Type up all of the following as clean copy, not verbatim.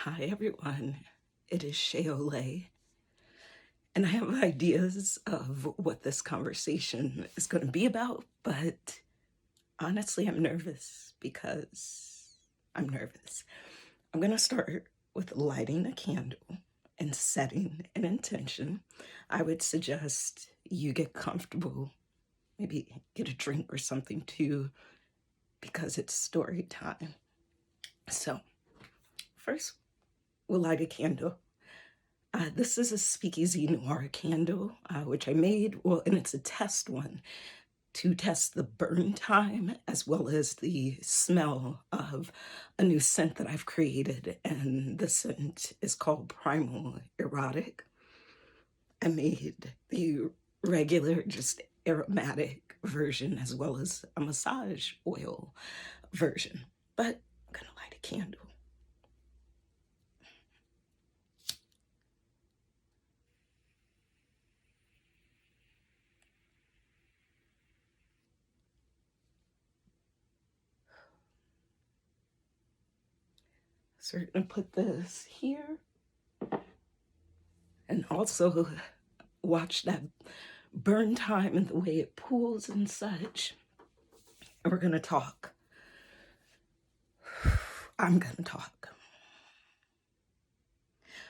Hi everyone, it is SHAY AU LAIT, and I have ideas of what this conversation is going to be about, but honestly I'm nervous because I'm nervous. I'm going to start with lighting a candle and setting an intention. I would suggest you get comfortable, maybe get a drink or something too, because it's story time. So first, we'll light a candle. This is a speakeasy noir candle, which I made, and it's a test one to test the burn time as well as the smell of a new scent that I've created. And the scent is called Primal Erotic. I made the regular, just aromatic version as well as a massage oil version. But I'm gonna light a candle. So we're gonna put this here and also watch that burn time and the way it pools and such. And we're gonna talk. I'm gonna talk.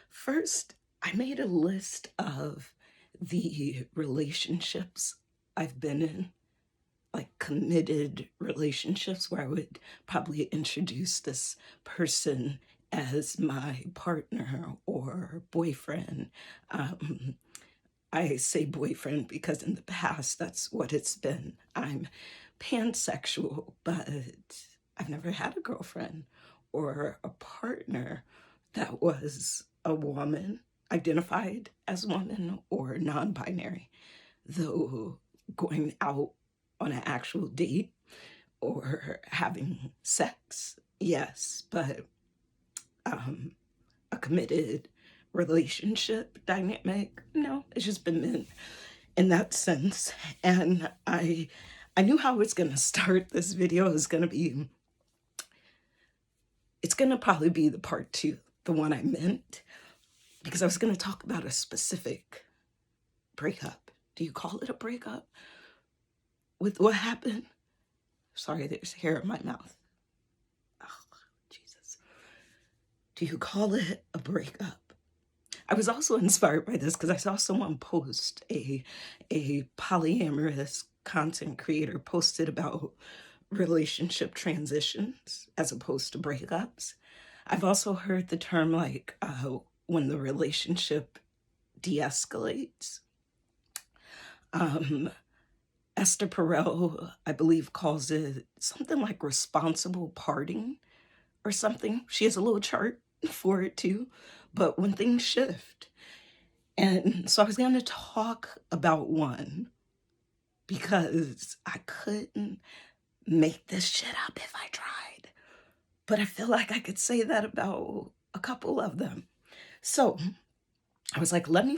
First, I made a list of the relationships I've been in, like committed relationships where I would probably introduce this person as my partner or boyfriend. I say boyfriend because in the past that's what it's been. I'm pansexual, but I've never had a girlfriend or a partner that was a woman, identified as woman or non-binary, though going out on an actual date or having sex, yes, but a committed relationship dynamic, no, it's just been men in that sense. And I knew how it's gonna start. This video is gonna be, it's gonna probably be the part 2, the one I meant, because I was gonna talk about a specific breakup. Do you call it a breakup? With what happened? Sorry, there's hair in my mouth. Oh, Jesus. Do you call it a breakup? I was also inspired by this because I saw someone post, a polyamorous content creator posted about relationship transitions as opposed to breakups. I've also heard the term like when the relationship de-escalates. Esther Perel, I believe, calls it something like responsible parting or something. She has a little chart for it too, but when things shift. And so I was going to talk about one because I couldn't make this shit up if I tried. But I feel like I could say that about a couple of them. So I was like, let me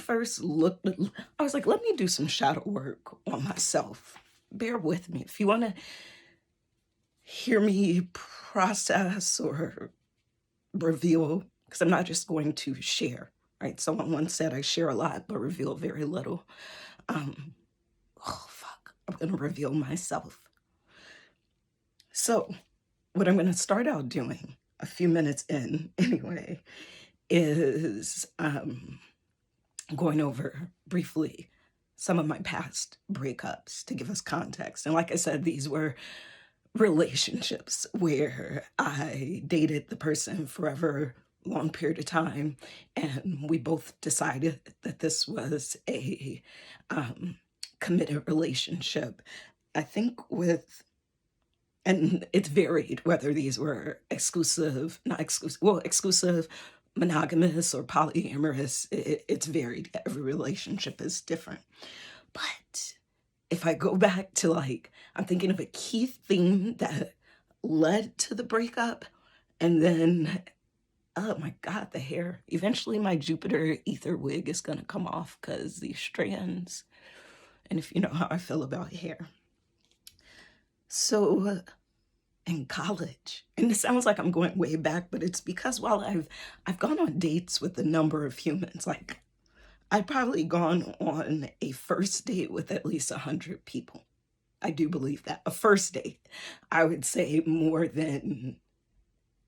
do some shadow work on myself. Bear with me. If you want to hear me process or reveal, because I'm not just going to share, right? Someone once said I share a lot, but reveal very little. Oh, fuck. I'm going to reveal myself. So what I'm going to start out doing a few minutes in anyway is going over briefly some of my past breakups to give us context. And like I said, these were relationships where I dated the person forever, long period of time, and we both decided that this was a committed relationship. I think and it's varied whether these were exclusive, not exclusive, well, exclusive, monogamous, or polyamorous. It's varied. Every relationship is different. But if I go back to like, I'm thinking of a key theme that led to the breakup, and then, oh my God, the hair. Eventually my Jupiter ether wig is gonna come off because these strands, and if you know how I feel about hair. So in college. And it sounds like I'm going way back, but it's because while I've gone on dates with a number of humans, like I've probably gone on a first date with at least 100 people. I do believe that. A first date, I would say more than,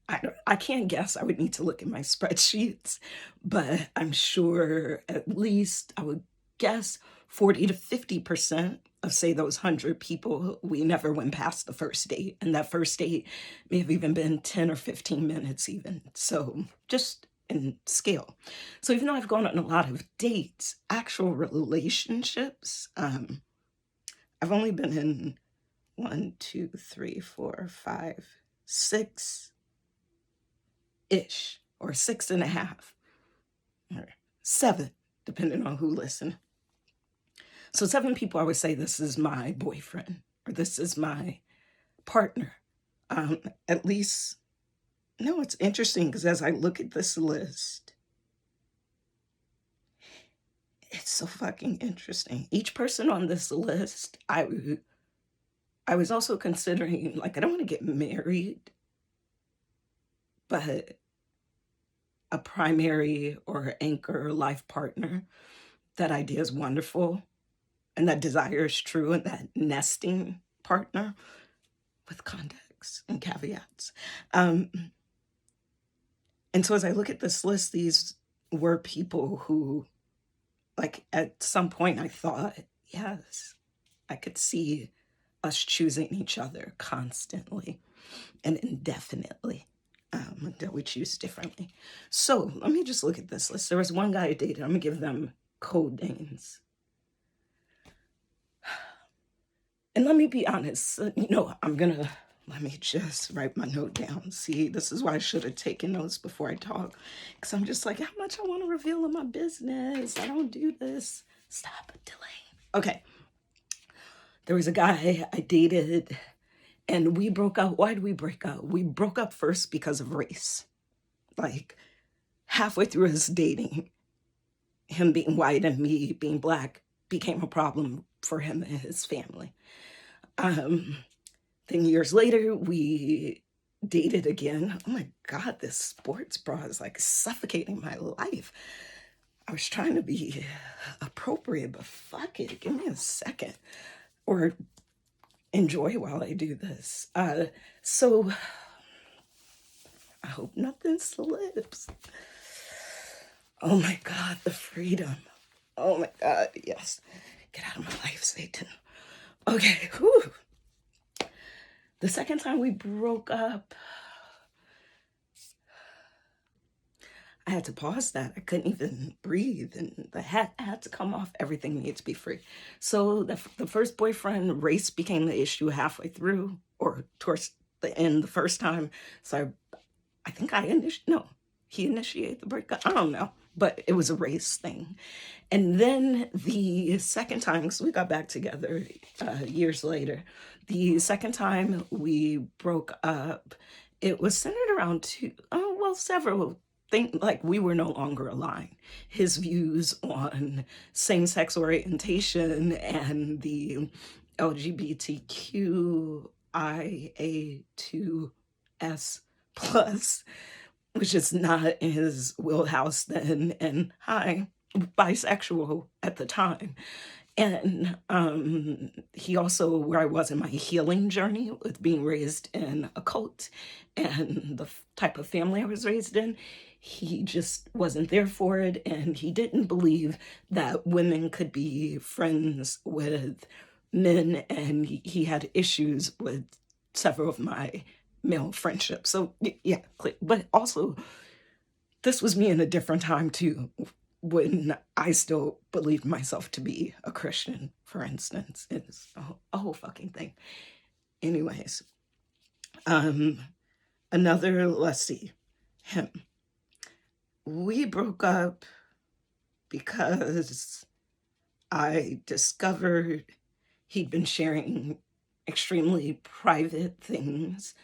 I can't guess. I would need to look at my spreadsheets, but I'm sure at least I would guess 40 to 50% of, say, those 100 people, we never went past the first date. And that first date may have even been 10 or 15 minutes even. So just in scale. So even though I've gone on a lot of dates, actual relationships, I've only been in 1, 2, 3, 4, 5, 6 ish, or 6.5, or 7, depending on who listens. So 7 people I would say this is my boyfriend, or this is my partner. At least, no, it's interesting because as I look at this list, it's so fucking interesting. Each person on this list, I was also considering, like, I don't want to get married, but a primary or anchor life partner, that idea is wonderful. And that desire is true, and that nesting partner with context and caveats. And so as I look at this list, these were people who, like, at some point I thought, yes, I could see us choosing each other constantly and indefinitely, that we choose differently. So let me just look at this list. There was one guy I dated. I'm gonna give them code names. And let me be honest, let me just write my note down. See, this is why I should have taken notes before I talk. Because I'm just like, how much I want to reveal in my business. I don't do this. Stop delaying. Okay. There was a guy I dated, and we broke up. Why did we break up? We broke up first because of race. Like, halfway through us dating, him being white and me being black became a problem for him and his family. Then years later, we dated again. Oh my God, this sports bra is like suffocating my life. I was trying to be appropriate, but fuck it, give me a second. Or enjoy while I do this. So I hope nothing slips. Oh my God, the freedom. Oh my God, yes. Get out of my life, Satan. Okay, whew. The second time we broke up, I had to pause that. I couldn't even breathe, and the hat had to come off. Everything needed to be free. So the first boyfriend, race became the issue halfway through, or towards the end the first time. So I think he initiated the breakup. I don't know, but it was a race thing. And then the second time, because we got back together years later, the second time we broke up, it was centered around several things. Like, we were no longer aligned. His views on same-sex orientation and the LGBTQIA2S plus, which is not in his wheelhouse then, and bisexual at the time. And he also, where I was in my healing journey with being raised in a cult and the type of family I was raised in, he just wasn't there for it. And he didn't believe that women could be friends with men. And he had issues with several of my male friendships. So yeah, but also this was me in a different time too, when I still believed myself to be a Christian, for instance. It's a whole fucking thing. Anyways, let's see, him. We broke up because I discovered he'd been sharing extremely private things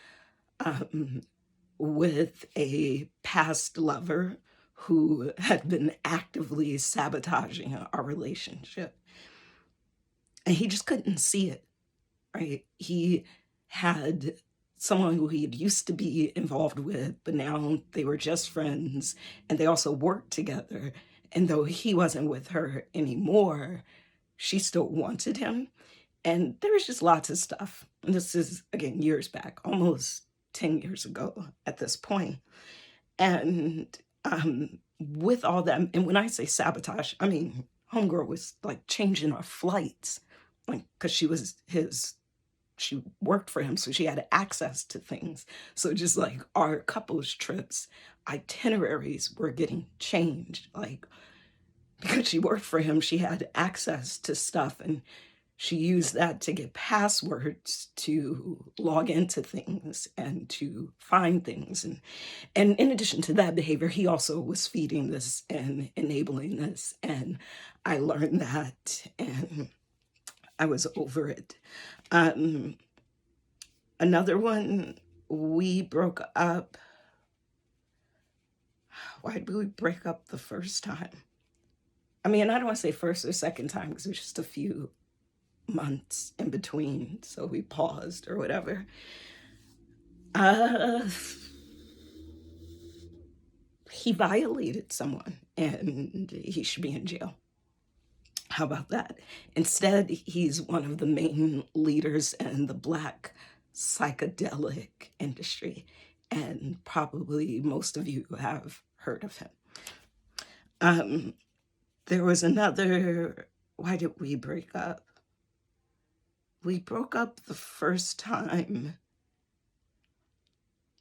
with a past lover who had been actively sabotaging our relationship. And he just couldn't see it, right? He had someone who he used to be involved with, but now they were just friends, and they also worked together. And though he wasn't with her anymore, she still wanted him. And there was just lots of stuff. And this is, again, years back, almost 10 years ago at this point. And with all that, and when I say sabotage, I mean, homegirl was like changing our flights, like, because she worked for him, so she had access to things. So just like our couples trips, itineraries were getting changed. Like, because she worked for him, she had access to stuff, and she used that to get passwords to log into things and to find things. And in addition to that behavior, he also was feeding this and enabling this. And I learned that, and I was over it. Another one, we broke up. Why did we break up the first time? I mean, I don't want to say first or second time, because there's just a few months in between, so we paused or whatever. He violated someone, and he should be in jail. How about that? Instead, he's one of the main leaders in the Black psychedelic industry, and probably most of you have heard of him. There was another, why did we break up? We broke up the first time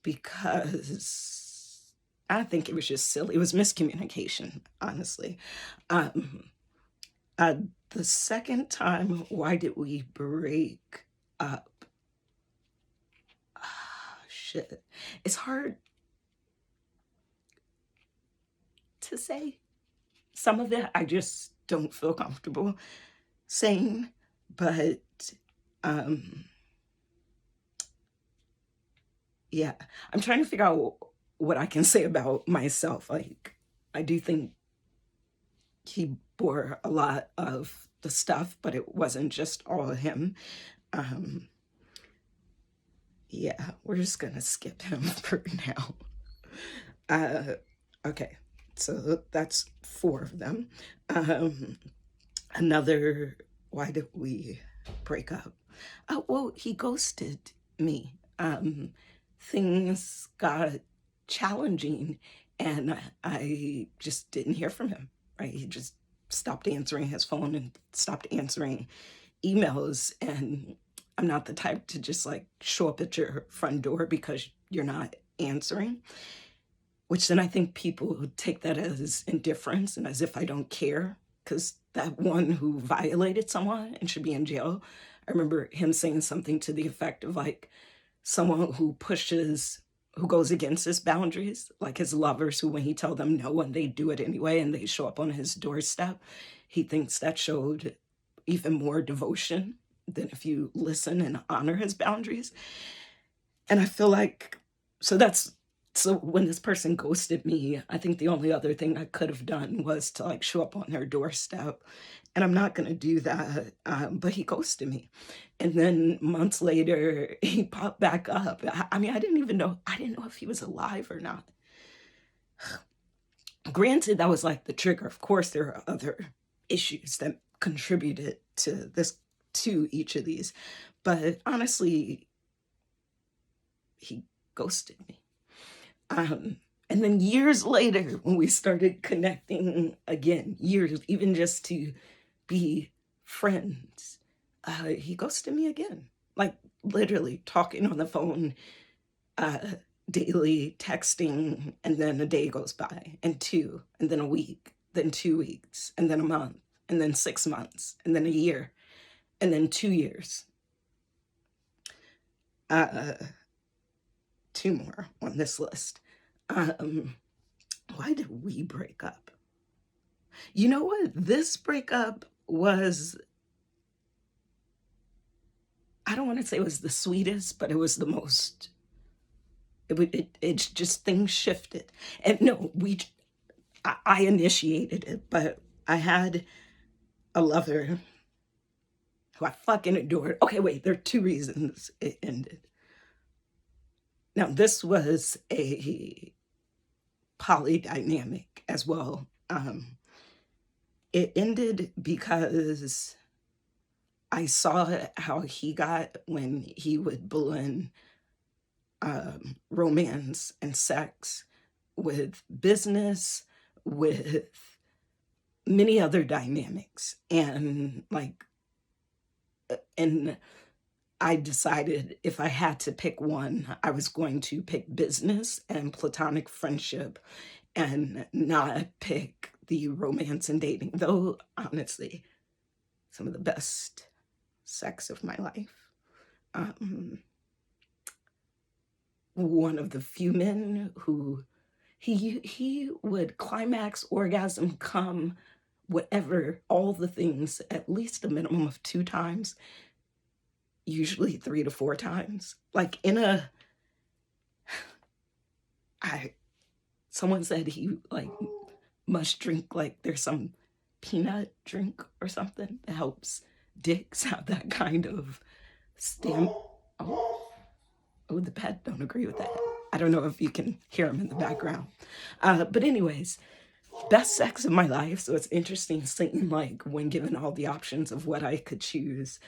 because I think it was just silly. It was miscommunication, honestly. The second time, why did we break up? Shit. It's hard to say. Some of it I just don't feel comfortable saying, but yeah, I'm trying to figure out what I can say about myself. Like, I do think he bore a lot of the stuff, but it wasn't just all him. Yeah, we're just gonna skip him for now. Okay, so that's 4 of them. Another, why did we break up? Well, he ghosted me. Things got challenging, and I just didn't hear from him, right? He just stopped answering his phone and stopped answering emails. And I'm not the type to just like show up at your front door because you're not answering, which then I think people would take that as indifference and as if I don't care, because that one who violated someone and should be in jail, I remember him saying something to the effect of like, someone who goes against his boundaries, like his lovers who, when he tell them no and they do it anyway and they show up on his doorstep, he thinks that showed even more devotion than if you listen and honor his boundaries. And I feel like, so when this person ghosted me, I think the only other thing I could have done was to like show up on their doorstep, and I'm not gonna do that, but he ghosted me. And then months later, he popped back up. I mean, I didn't know if he was alive or not. Granted, that was like the trigger. Of course, there are other issues that contributed to each of these, but honestly, he ghosted me. And then years later, when we started connecting again, years, even just to be friends, he ghosted me again. Like literally talking on the phone daily, texting, and then a day goes by, and 2, and then a week, then 2 weeks, and then a month, and then 6 months, and then a year, and then 2 years. 2 more on this list. Why did we break up? You know what? This breakup was, I don't want to say it was the sweetest, but it was the most, it's just things shifted. And no, I initiated it, but I had a lover who I fucking adored. Okay, wait, there are 2 reasons it ended. Now, this was a polydynamic as well. It ended because I saw how he got when he would blend romance and sex with business, with many other dynamics. And I decided if I had to pick one, I was going to pick business and platonic friendship and not pick the romance and dating, though honestly, some of the best sex of my life. One of the few men who he would climax, orgasm, come, whatever, all the things, at least a minimum of 2 times, usually 3 to 4 times. Like someone said he must drink, there's some peanut drink or something that helps dicks have that kind of stamp. Oh, the pet don't agree with that. I don't know if you can hear him in the background. But anyways, best sex of my life. So it's interesting seeing when given all the options of what I could choose,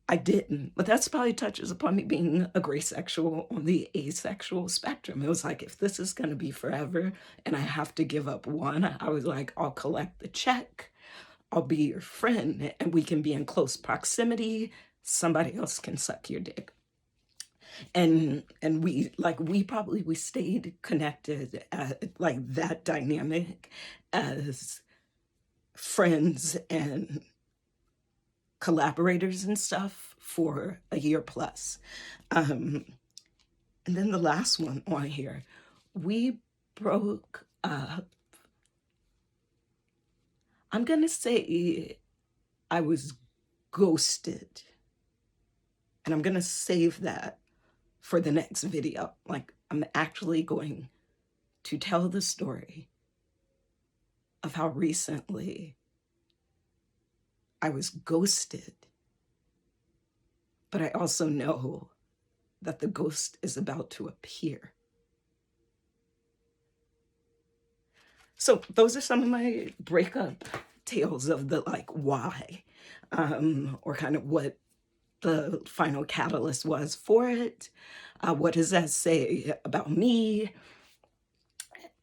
I didn't. But that's probably touches upon me being a gray sexual on the asexual spectrum. It was like, if this is going to be forever and I have to give up one, I was like, I'll collect the check. I'll be your friend and we can be in close proximity. Somebody else can suck your dick. And we stayed connected at that dynamic as friends and collaborators and stuff for a year plus. And then the last one on here, we broke up. I'm gonna say I was ghosted, and I'm gonna save that for the next video. I'm actually going to tell the story of how recently I was ghosted, but I also know that the ghost is about to appear. So those are some of my breakup tales of the why, or kind of what the final catalyst was for it. What does that say about me?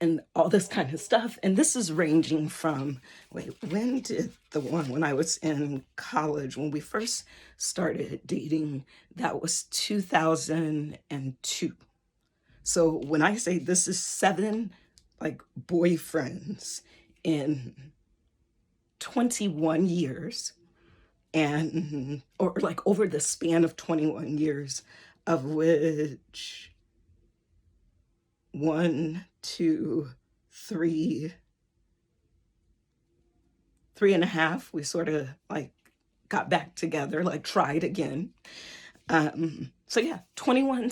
And all this kind of stuff. And this is ranging from, when did when I was in college, when we first started dating, that was 2002. So when I say this is 7 boyfriends in 21 years, and or over the span of 21 years, of which 1, 2, 3, 3.5, we sort of got back together, tried again. So yeah, 21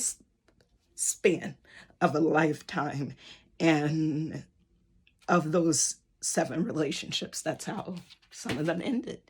span of a lifetime. And of those 7 relationships, that's how some of them ended.